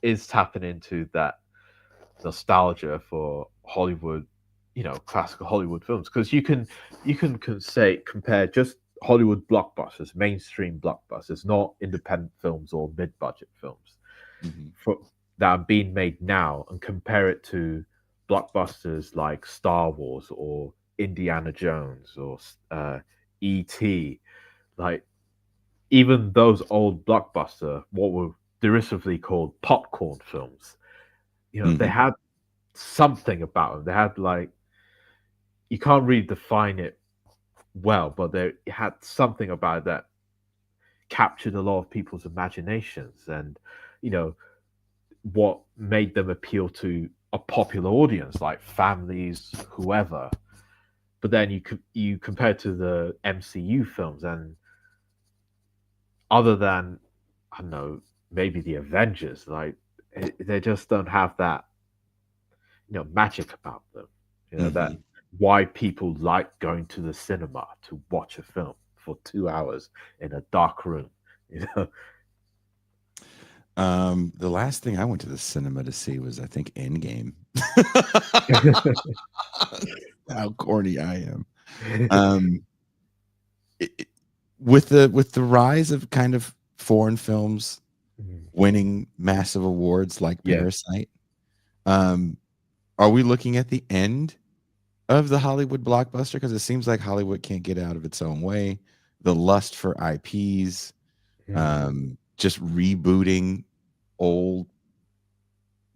is tapping into that nostalgia for Hollywood, classical Hollywood films, because you can compare just Hollywood blockbusters, mainstream blockbusters, not independent films or mid-budget films that are being made now, and compare it to blockbusters like Star Wars or Indiana Jones or E.T. Like, even those old blockbuster, what were derisively called popcorn films, they had something about them. They had, like, you can't really define it well, but they had something about it that captured a lot of people's imaginations, and what made them appeal to a popular audience, like families, whoever. But then you compare to the MCU films, and other than, I don't know, maybe the Avengers, like, they just don't have that magic about them, that why people like going to the cinema to watch a film for 2 hours in a dark room. The last thing I went to the cinema to see was, I think, Endgame. How corny I am. With the rise of kind of foreign films winning massive awards like Parasite, are we looking at the end of the Hollywood blockbuster? Because it seems like Hollywood can't get out of its own way. The lust for IPs, just rebooting old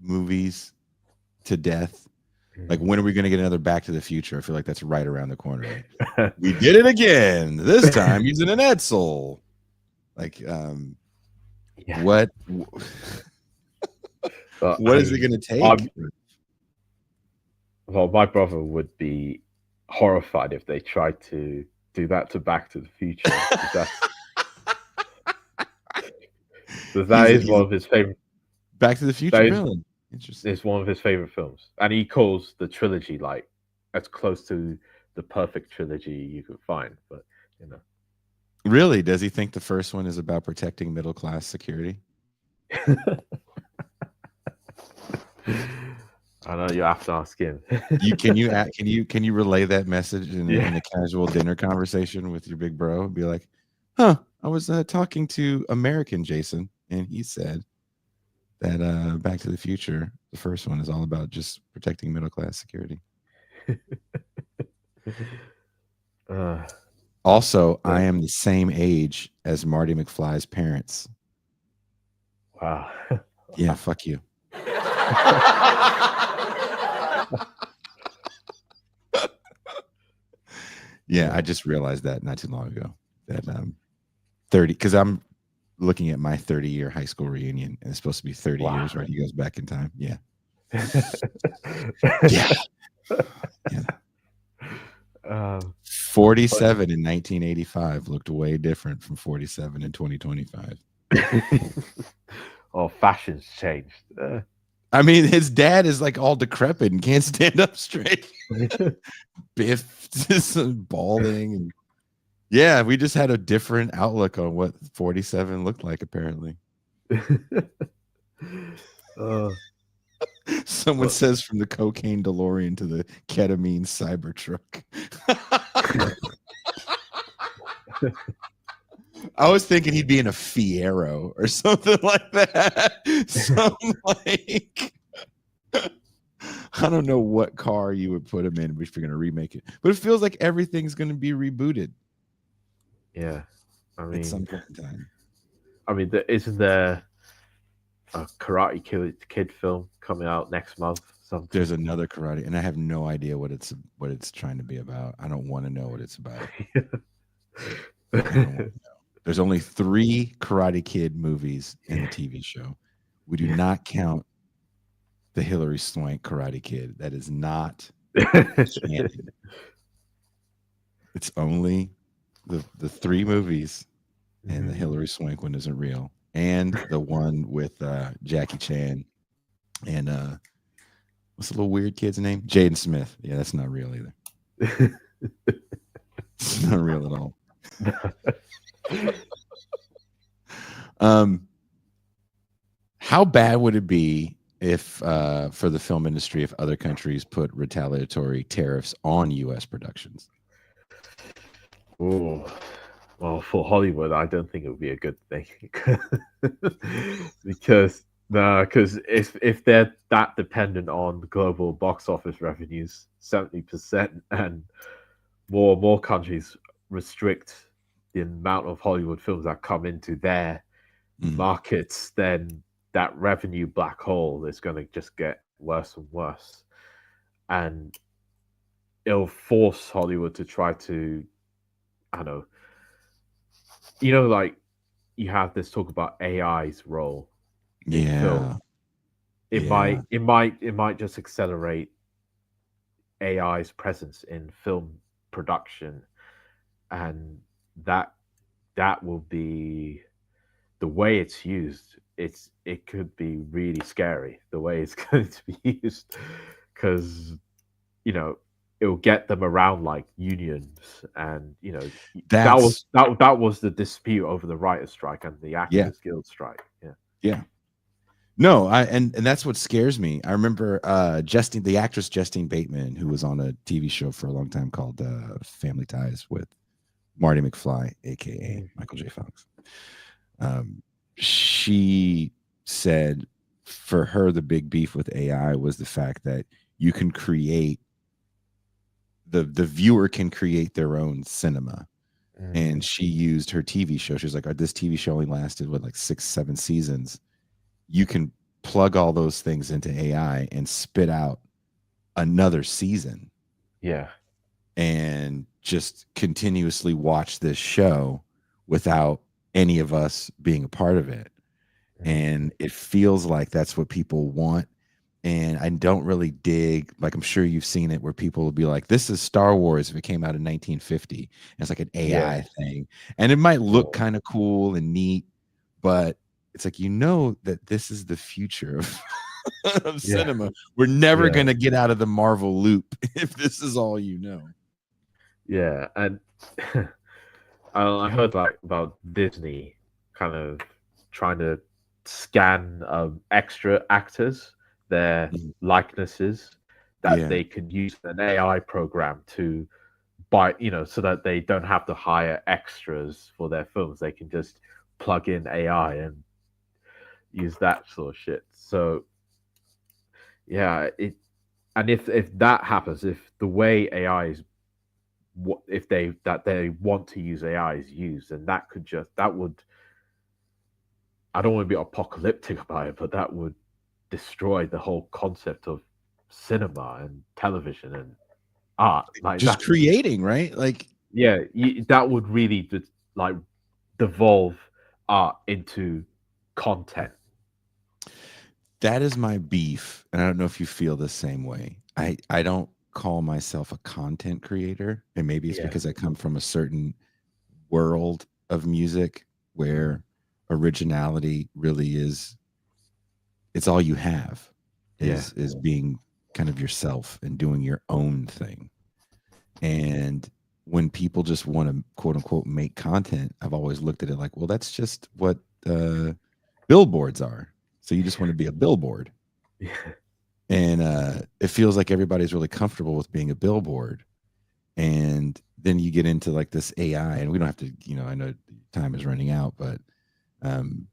movies to death. Like, when are we going to get another Back to the Future? I feel like that's right around the corner. We did it again. This time using an Edsel. Like, what? What is it going to take? Well, my brother would be horrified if they tried to do that to Back to the Future. That is one of his favorite. Back to the Future villain. Interesting. It's one of his favorite films, and he calls the trilogy like as close to the perfect trilogy you could find. But really, does he think the first one is about protecting middle class security? I know, you have to ask him. Can you relay that message in a casual dinner conversation with your big bro? Be like, I was talking to American Jason, and he said that Back to the Future, the first one, is all about just protecting middle class security. Also, I am the same age as Marty McFly's parents. Wow. Yeah, fuck you. Yeah, I just realized that not too long ago, that 30, because I'm looking at my 30-year high school reunion, and it's supposed to be 30 years, right? He goes back in time. Yeah. Yeah. 47 in 1985 looked way different from 47 in 2025. Oh, fashion's changed. I mean, his dad is like all decrepit and can't stand up straight. Biff is balding. And yeah, we just had a different outlook on what 47 looked like, apparently. Someone says from the cocaine DeLorean to the ketamine Cybertruck. I was thinking he'd be in a Fiero or something like that. Like, I don't know what car you would put him in if you're going to remake it, but it feels like everything's going to be rebooted. Yeah, I mean, at some point in time. I mean, isn't there a Karate Kid film coming out next month? Something. There's another Karate, and I have no idea what it's trying to be about. I don't want to know what it's about. I don't want to know. There's only 3 Karate Kid movies in the TV show. We do not count the Hillary Swank Karate Kid. That is not canon. It's only the three movies, and the Mhm. Hillary Swank one isn't real, and the one with Jackie Chan and what's the little weird kid's name? Jaden Smith. Yeah, that's not real either. It's not real at all. Um, how bad would it be if, for the film industry, if other countries put retaliatory tariffs on U.S. productions? Oh, well, for Hollywood, I don't think it would be a good thing because no, because if they're that dependent on global box office revenues, 70%, and more countries restrict the amount of Hollywood films that come into their Mm. markets, then that revenue black hole is going to just get worse and worse, and it'll force Hollywood to try to, I don't know, like you have this talk about AI's role in Yeah, film. It yeah, might it might it might just accelerate AI's presence in film production, and that that will be the way it's used. It could be really scary the way it's going to be used, because you know it'll get them around like unions, and that's that was the dispute over the writer's strike and the yeah, actors guild strike. Yeah. yeah. No, and that's what scares me. I remember Justine, the actress Justine Bateman, who was on a TV show for a long time called Family Ties with Marty McFly, aka Mhm. Michael J. Fox. Um, she said for her the big beef with AI was the fact that you can create the viewer can create their own cinema. And Mhm. she used her TV show. She was like, this TV show only lasted what, like 6, 7 seasons. You can plug all those things into AI and spit out another season Yeah. and just continuously watch this show without any of us being a part of it. Mhm. And it feels like that's what people want. And I don't really dig, like I'm sure you've seen it, where people will be like, this is Star Wars if it came out in 1950. And it's like an Yeah. AI thing. And it might look Oh, kind of cool and neat, but it's like, that this is the future of, of yeah. cinema. We're never Yeah. going to get out of the Marvel loop if this is all you know. Yeah. And I heard like about Disney kind of trying to scan extra actors, their Mhm. likenesses, that Yeah. they could use an AI program to buy, so that they don't have to hire extras for their films. They can just plug in AI and use that sort of shit. So yeah, and if that happens, if the way AI is, what if they want to use AI is used, and that would, I don't want to be apocalyptic about it, but that would destroy the whole concept of cinema and television and art. Like Just that, creating, right? Like, yeah, that would really like devolve art into content. that is my beef. And I don't know if you feel the same way. I don't call myself a content creator. And maybe it's Yeah. because I come from a certain world of music Mhm. where originality really is, it's all you have, Yeah. is being kind of yourself and doing your own thing. And when people just want to quote unquote make content, I've always looked at it like, well, that's just what billboards are. So you just want to be a billboard. Yeah. And it feels like everybody's really comfortable with being a billboard. And then you get into like this AI, and we don't have to, I know time is running out, but um,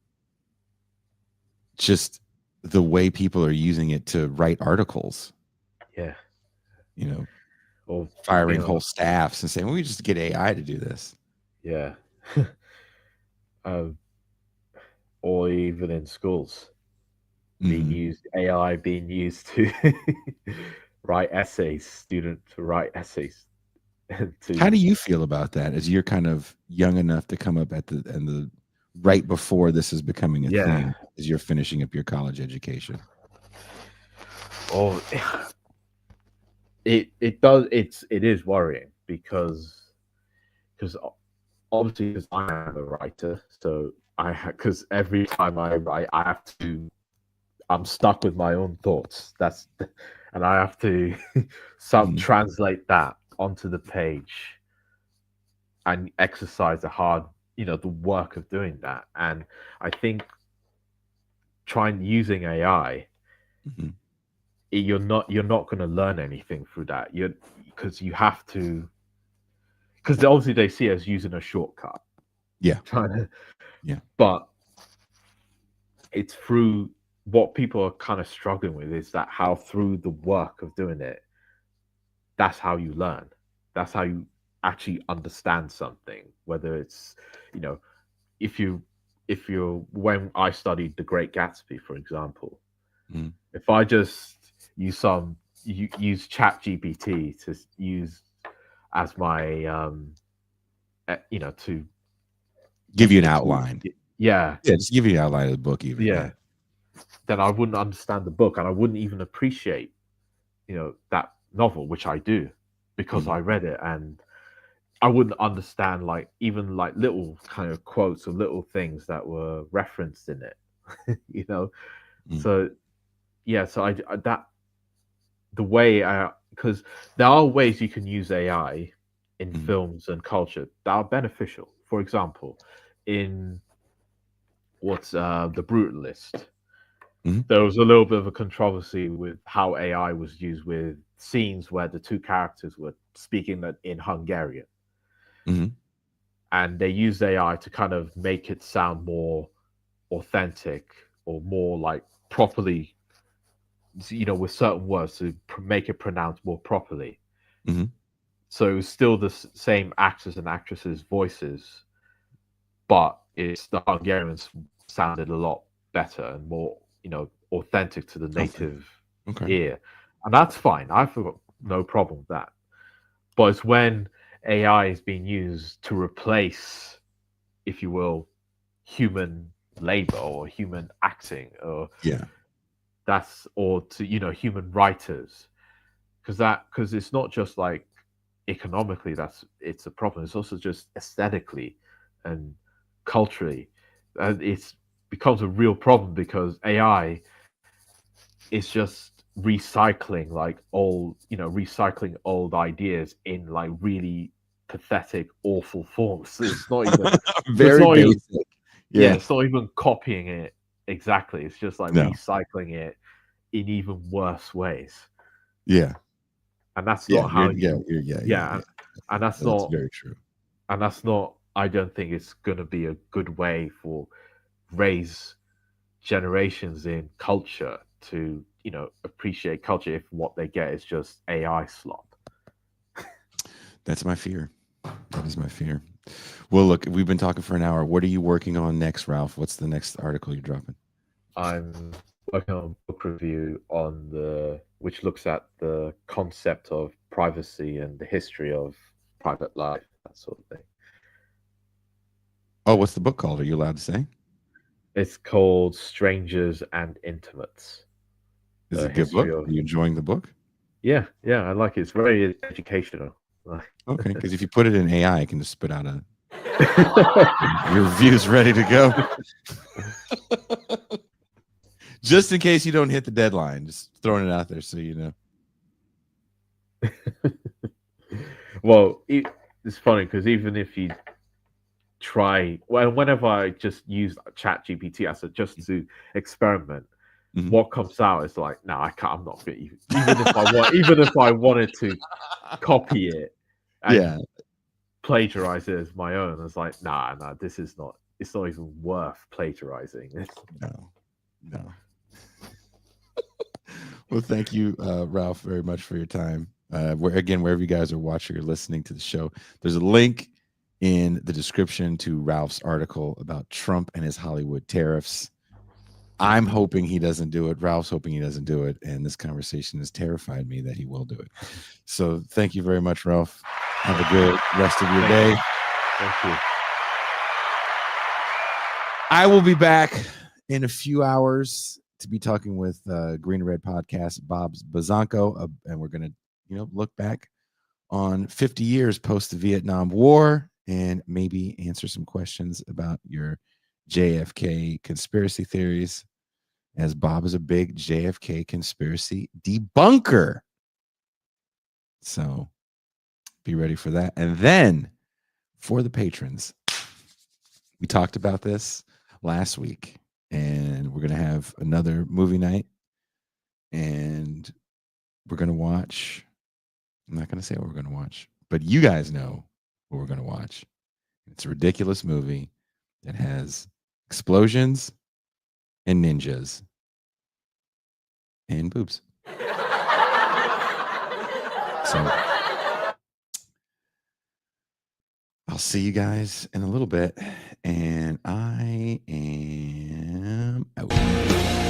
just the way people are using it to write articles, Yeah. you know, Or firing being on whole the staffs and saying, well, we just get AI to do this. yeah. um, or even in schools, being Hmm. used AI being used to write essays, students to write essays How to do you feel about that as you're kind of young enough to come up at the right before this is becoming a Yeah. thing as you're finishing up your college education? Oh, it is worrying because obviously because I am a writer, so because every time I write, I'm stuck with my own thoughts. And I have to translate that onto the page and exercise the work of doing that. And I think using AI, you're not going to learn anything through that. Because you have to, because obviously they see us using a shortcut. Yeah. But it's through what people are kind of struggling with is that how through the work of doing it, that's how you learn. That's how you actually understand something. Whether it's, if you're when I studied The Great Gatsby, for example, if I just use ChatGPT to use as my to give you an outline. Yeah, just give you an outline of the book even. Yeah. Then I wouldn't understand the book and I wouldn't even appreciate, that novel, which I do because I read it, and I wouldn't understand even little kind of quotes or little things that were referenced in it, So so I that the way because there are ways you can use AI in films and culture that are beneficial. For example, in what's The Brutalist, there was a little bit of a controversy with how AI was used with scenes where the two characters were speaking in Hungarian. And they used AI to kind of make it sound more authentic or more properly, with certain words to make it pronounced more properly. So it was still the same actors and actresses' voices, but it's the Hungarians sounded a lot better and more, authentic to the native ear. And that's fine. I've got no problem with that. But it's when AI is being used to replace, if you will, human labor or human acting, or human writers, because it's not just economically it's a problem. It's also just aesthetically and culturally, and it becomes a real problem because AI is just recycling recycling old ideas in really pathetic, awful forms. It's not even very basic. It's not even copying it exactly. It's just recycling it in even worse ways. And that's not how and that's not very true. And that's not, I don't think it's going to be a good way for raise generations in culture to appreciate culture if what they get is just AI slop. That's my fear. That is my fear. Well, look, we've been talking for an hour. What are you working on next, Ralph? What's the next article you're dropping? I'm working on a book review which looks at the concept of privacy and the history of private life, that sort of thing. Oh, what's the book called? Are you allowed to say? It's called Strangers and Intimates. Is it a good book? Are you enjoying the book? Yeah, I like it. It's very educational. Okay, because if you put it in AI, I can just spit out your review's ready to go. Just in case you don't hit the deadline, just throwing it out there so you know. Well, it's funny because even if you whenever I just use ChatGPT as just to experiment, what comes out is no, I can't. I'm not fit. Even if I wanted to copy it and plagiarize it as my own, it's nah, this is not. It's not even worth plagiarizing. No. Well, thank you, Ralph, very much for your time. Wherever you guys are watching or listening to the show, there's a link in the description to Ralph's article about Trump and his Hollywood tariffs. I'm hoping he doesn't do it. Ralph's hoping he doesn't do it. And this conversation has terrified me that he will do it. So thank you very much, Ralph. Have a good rest of your day. Thank you. I will be back in a few hours to be talking with Green and Red Podcast, Bob's Bazanko, and we're going to, look back on 50 years post the Vietnam War and maybe answer some questions about your JFK conspiracy theories, as Bob is a big JFK conspiracy debunker. So be ready for that. And then for the patrons, we talked about this last week, and we're going to have another movie night, and we're going to watch. I'm not going to say what we're going to watch, but you guys know what we're going to watch. It's a ridiculous movie that has explosions and ninjas and boobs. So I'll see you guys in a little bit, and I am out.